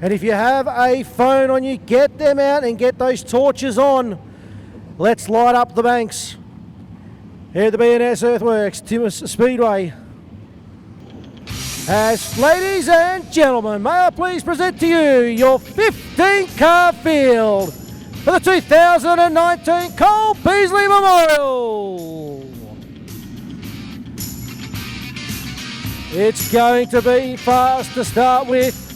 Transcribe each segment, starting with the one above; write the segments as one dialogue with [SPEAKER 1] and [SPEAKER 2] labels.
[SPEAKER 1] And if you have a phone on you, get them out and get those torches on. Let's light up the banks. Here at the B&S Earthworks, Timmis Speedway. As ladies and gentlemen, may I please present to you your 15-car field for the 2019 Cole Beasley Memorial. It's going to be fast to start with.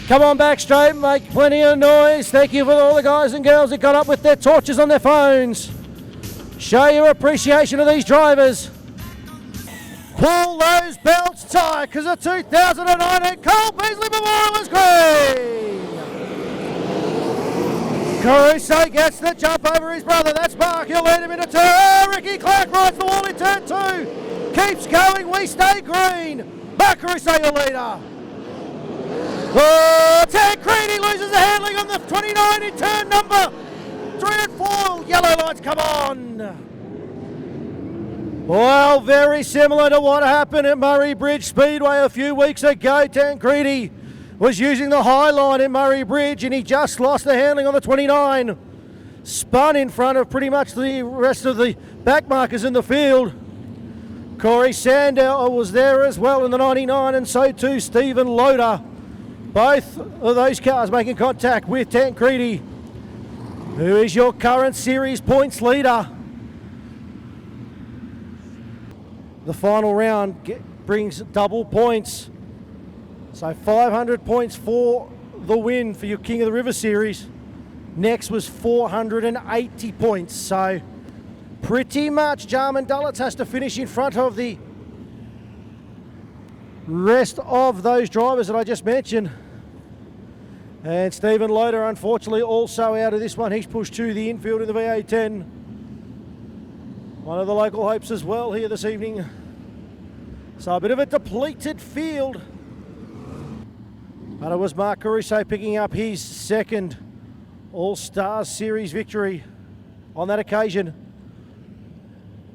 [SPEAKER 1] Come on back straight, make plenty of noise. Thank you for all the guys and girls that got up with their torches on their phones. Show your appreciation of these drivers. Pull those belts tight because the 2019 Cole Beasley Memorial is green. Caruso gets the jump over his brother. That's Mark. He'll lead him into turn. Ricky Clark rides the wall in turn 2. Keeps going. We stay green. Mark Caruso, your leader. Oh, Tancredi loses the handling on the 29 in turn number 3 and 4. Yellow lights come on. Well, very similar to what happened at Murray Bridge Speedway a few weeks ago. Tancredi was using the high line in Murray Bridge and he just lost the handling on the 29. Spun in front of pretty much the rest of the backmarkers in the field. Corey Sandow was there as well in the 99 and so too Stephen Loader. Both of those cars making contact with Tancredi, who is your current series points leader. The final round brings double points. So 500 points for the win for your King of the River series. Next was 480 points. So pretty much Jarman Dullitz has to finish in front of the rest of those drivers that I just mentioned. And Stephen Loader, unfortunately, also out of this one. He's pushed to the infield in the VA10. One of the local hopes as well here this evening. So a bit of a depleted field. But it was Mark Caruso picking up his second All-Stars Series victory on that occasion.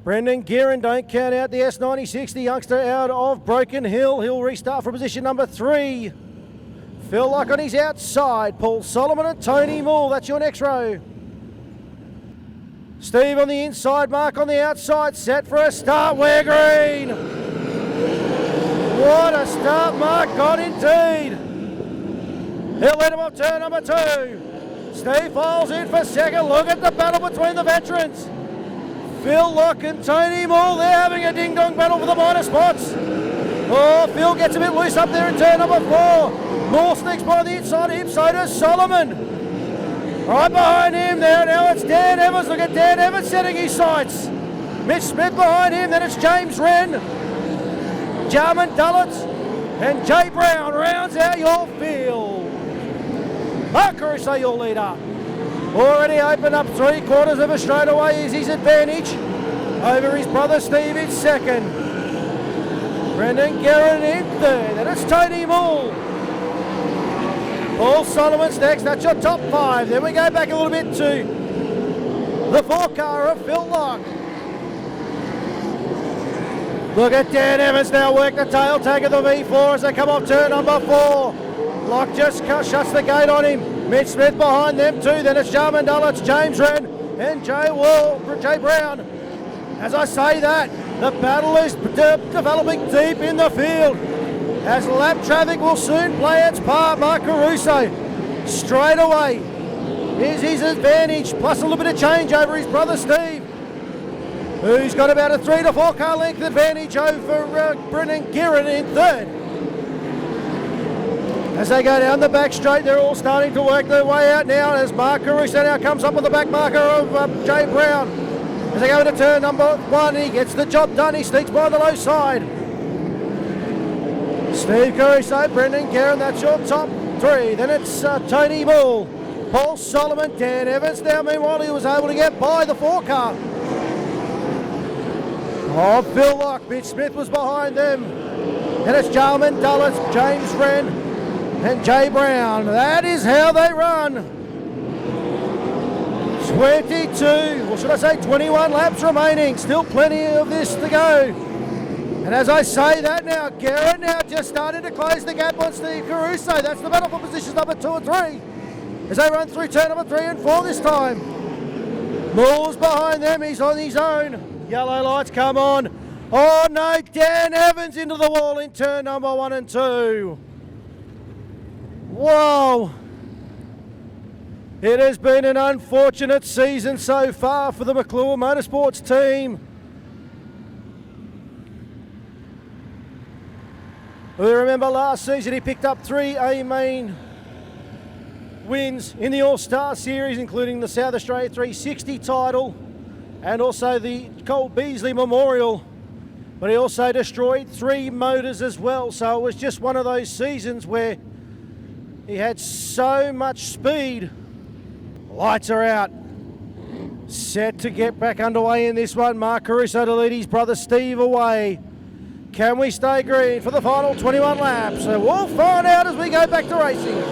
[SPEAKER 1] Brendan Guerin, don't count out the S96, the youngster out of Broken Hill. He'll restart from position number 3. Phil Lock on his outside. Paul Solomon and Tony Moore. That's your next row. Steve on the inside. Mark on the outside. Set for a start. We're green. What a start Mark got indeed. He'll lead him off turn number 2. Steve falls in for second. Look at the battle between the veterans. Phil Lock and Tony Moore, they're having a ding-dong battle for the minor spots. Oh, Phil gets a bit loose up there in turn number 4. Moore sneaks by the inside of him, so does Solomon. Right behind him there, now it's Dan Evans. Look at Dan Evans setting his sights. Mitch Smith behind him, then it's James Wren, Jarman Dullitz, and Jay Brown rounds out your field. Mark Caruso, your leader. Already opened up 3/4 of a straightaway is his advantage over his brother Steve in second. Brendan Guerin in third, and it's Tony Moore. Paul Solomon's next, that's your top 5. Then we go back a little bit to the 4-car of Phil Lock. Look at Dan Evans now work the tail tag of the V4 as they come off turn number 4. Lock just shuts the gate on him. Mitch Smith behind them too. Then it's Jarman Dullitz, James Wren and Jay Brown. As I say that, the battle is developing deep in the field. As lap traffic will soon play its part, Mark Caruso straight away is his advantage, plus a little bit of change over his brother Steve, who's got about a 3 to 4 car length advantage over Brendan Guerin in third. As they go down the back straight, they're all starting to work their way out now as Mark Caruso now comes up with the back marker of Jay Brown. As they go into turn number 1, he gets the job done, he sneaks by the low side. Steve Caruso, Brendan Guerin, that's your top 3. Then it's Tony Bull, Paul Solomon, Dan Evans. Now, meanwhile, he was able to get by the 4-car. Oh, Phil Lock, Mitch Smith was behind them. Then it's Jarman Dullitz, James Wren, and Jay Brown. That is how they run. 22, or should I say 21 laps remaining. Still plenty of this to go. And as I say that now, Guerin now just starting to close the gap on Steve Caruso. That's the battle for positions number 2 and 3. As they run through turn number 3 and 4 this time. Moore's behind them, he's on his own. Yellow lights come on. Oh no, Dan Evans into the wall in turn number 1 and 2. Whoa. It has been an unfortunate season so far for the McClure Motorsports team. We remember last season he picked up 3 A-main wins in the All-Star Series, including the South Australia 360 title and also the Cole Beasley Memorial. But he also destroyed 3 motors as well, so it was just one of those seasons where he had so much speed. Lights are out. Set to get back underway in this one. Mark Caruso to lead his brother Steve away. Can we stay green for the final 21 laps? So we'll find out as we go back to racing.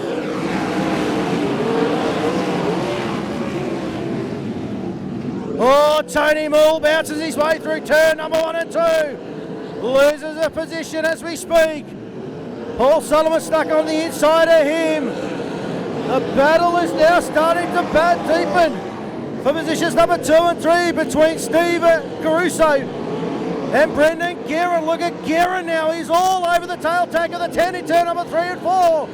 [SPEAKER 1] Oh, Tony Moore bounces his way through turn number 1 and 2. Loses a position as we speak. Paul Solomon stuck on the inside of him. The battle is now starting to deepen for positions number 2 and 3 between Steve Caruso and Brendan Guerin. Look at Guerin now. He's all over the tail tag of the 10 in turn number 3 and 4.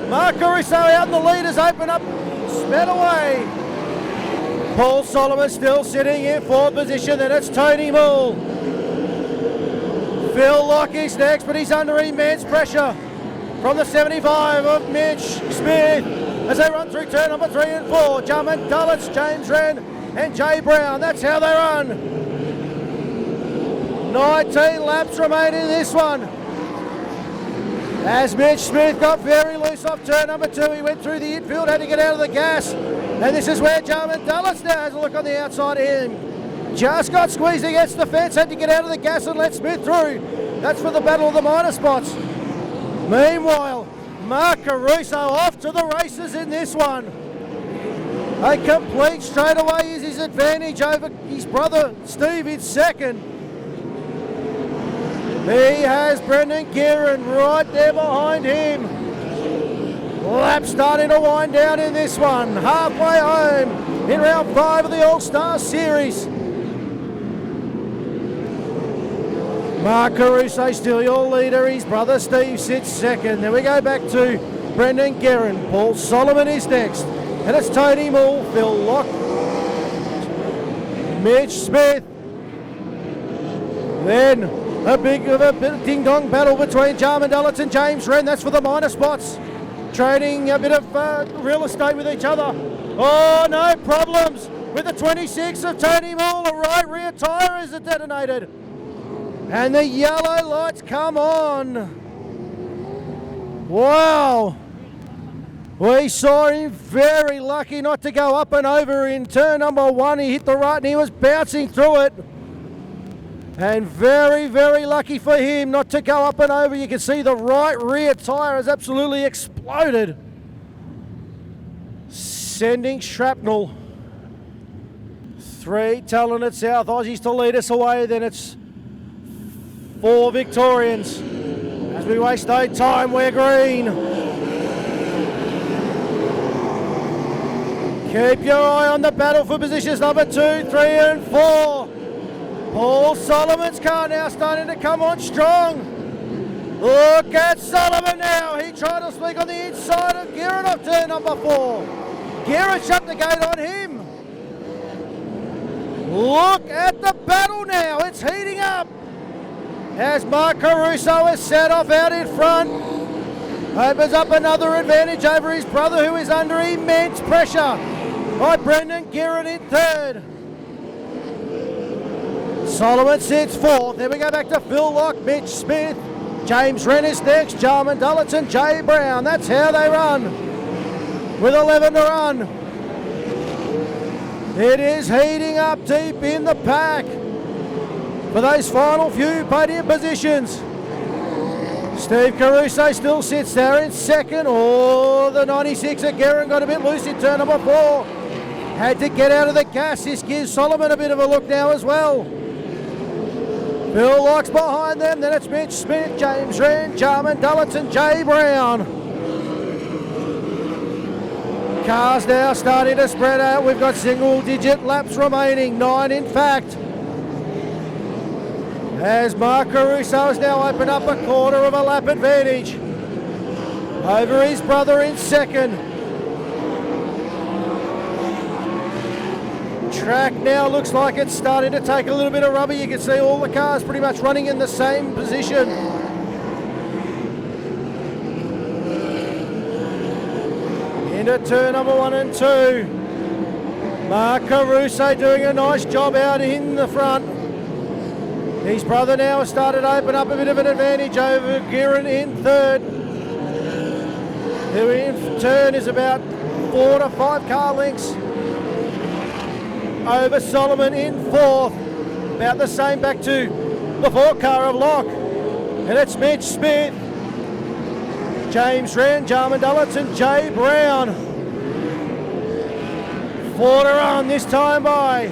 [SPEAKER 1] Mark Caruso out in the leaders, open up, sped away. Paul Solomon still sitting in 4th position. Then it's Tony Moore. Phil Lockie's next, but he's under immense pressure from the 75 of Mitch Smith as they run through turn number 3 and 4. Jarman Dulles, James Wren and Jay Brown. That's how they run. 19 laps remain in this one. As Mitch Smith got very loose off turn number 2, he went through the infield, had to get out of the gas. And this is where Jarman Dulles now has a look on the outside of him. Just got squeezed against the fence, had to get out of the gas and let Smith through. That's for the battle of the minor spots. Meanwhile, Mark Caruso off to the races in this one. A complete straightaway is his advantage over his brother Steve in second. He has Brendan Guerin right there behind him. Lap starting to wind down in this one. Halfway home in round 5 of the All-Star Series. Mark Caruso still your leader. His brother Steve sits second. Then we go back to Brendan Guerin. Paul Solomon is next. And it's Tony Moore, Phil Locke, Mitch Smith. Then a bit ding-dong battle between Jarman Dulles and James Wren. That's for the minor spots. Trading a bit of real estate with each other. Oh, no problems with the 26 of Tony Moore. The right rear tyre is detonated. And the yellow lights come on. Wow. We saw him very lucky not to go up and over in turn number 1. He hit the right and he was bouncing through it. And very, very lucky for him not to go up and over. You can see the right rear tyre has absolutely exploded, sending shrapnel. 3 talented South Aussies to lead us away. Then it's 4 Victorians. As we waste no time, we're green. Keep your eye on the battle for positions number 2, 3 and 4. Paul Solomon's car now starting to come on strong. Look at Solomon now. He tried to sneak on the inside of Guerin off turn number 4. Guerin shut the gate on him. Look at the battle now. It's heating up. As Mark Caruso is set off out in front. Opens up another advantage over his brother, who is under immense pressure by Brendan Guerin in third. Solomon sits 4th. Then we go back to Phil Locke, Mitch Smith. James Wren is next. Jarman Dulles and Jay Brown. That's how they run. With 11 to run. It is heating up deep in the pack for those final few podium positions. Steve Caruso still sits there in second. Oh, the 96 of Guerin got a bit loose in turn number 4. Had to get out of the gas. This gives Solomon a bit of a look now as well. Phil Locke's behind them, then it's Mitch Smith, James Wren, Jarman Dullitz and Jay Brown. Cars now starting to spread out. We've got single-digit laps remaining, 9 in fact. As Mark Caruso has now opened up a quarter of a lap advantage over his brother in second. Track now looks like it's starting to take a little bit of rubber. You can see all the cars pretty much running in the same position. Into turn number 1 and 2. Mark Caruso doing a nice job out in the front. His brother now has started to open up a bit of an advantage over Guerin in third. Who in turn is about 4 to 5 car lengths over Solomon in fourth. About the same back to the 4 car of Locke. And it's Mitch Smith, James Wren, Jarman Dullitz and Jay Brown. 4 to run this time by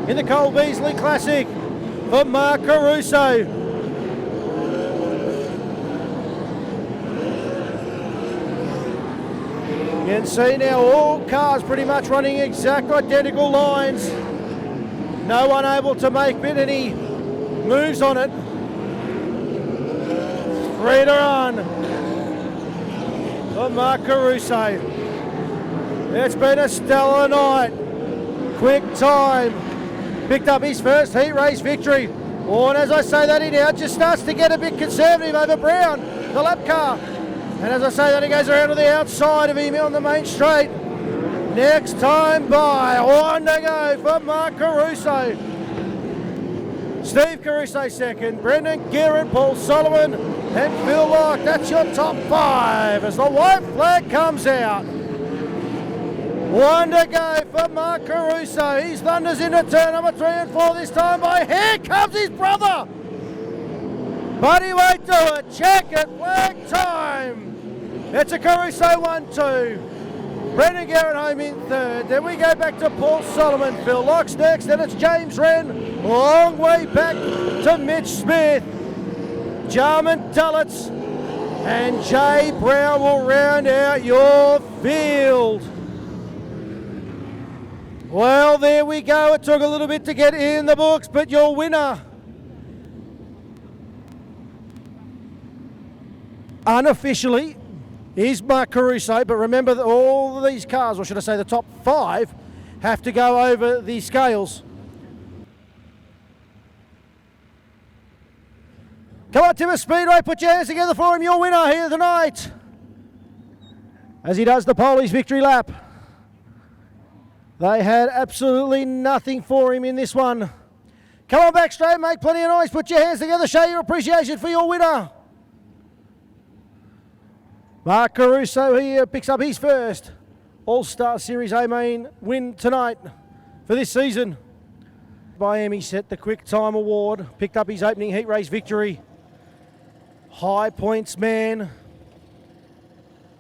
[SPEAKER 1] in the Cole Beasley Classic for Mark Caruso. You can see now all cars pretty much running exact identical lines. No one able to make any moves on it. 3 to run for Mark Caruso. It's been a stellar night. Quick time. Picked up his first heat race victory. Oh, and as I say that, he now just starts to get a bit conservative over Brown, the lap car. And as I say that, he goes around to the outside of him on the main straight. Next time by, 1 to go for Mark Caruso. Steve Caruso second, Brendan Guerin, Paul Solomon and Phil Locke. That's your top 5 as the white flag comes out. 1 to go for Mark Caruso. He thunders into turn number 3 and 4 this time by. Here comes his brother. But he won't do it. Check it. Flag time. It's a Caruso 1-2. Brendan Guerin home in third. Then we go back to Paul Solomon. Phil Locke's next. Then it's James Wren. Long way back to Mitch Smith. Jarman Dullitz and Jay Brown will round out your field. Well, there we go. It took a little bit to get in the books, but your winner, unofficially, is Mark Caruso. But remember that all of these cars, or should I say the top 5, have to go over the scales. Come on, Timmis Speedway, put your hands together for him. Your winner here tonight, as he does the Polish victory lap. They had absolutely nothing for him in this one. Come on back straight, make plenty of noise. Put your hands together, show your appreciation for your winner. Mark Caruso here picks up his first All-Star Series A main win tonight for this season. Miami set the Quick Time Award, picked up his opening heat race victory. High points man,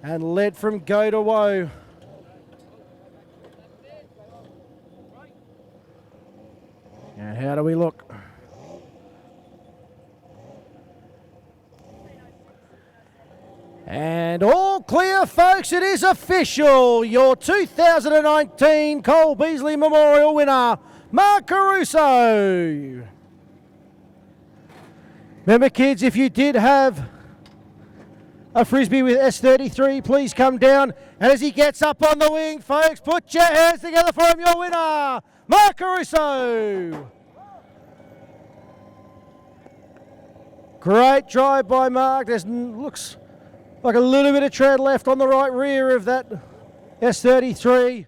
[SPEAKER 1] and led from go to woe. And how do we look? And all clear, folks. It is official. Your 2019 Cole Beasley Memorial winner, Mark Caruso. Remember, kids, if you did have a Frisbee with S33, please come down. And as he gets up on the wing, folks, put your hands together for him, your winner, Mark Caruso. Great drive by Mark. There looks like a little bit of tread left on the right rear of that S33.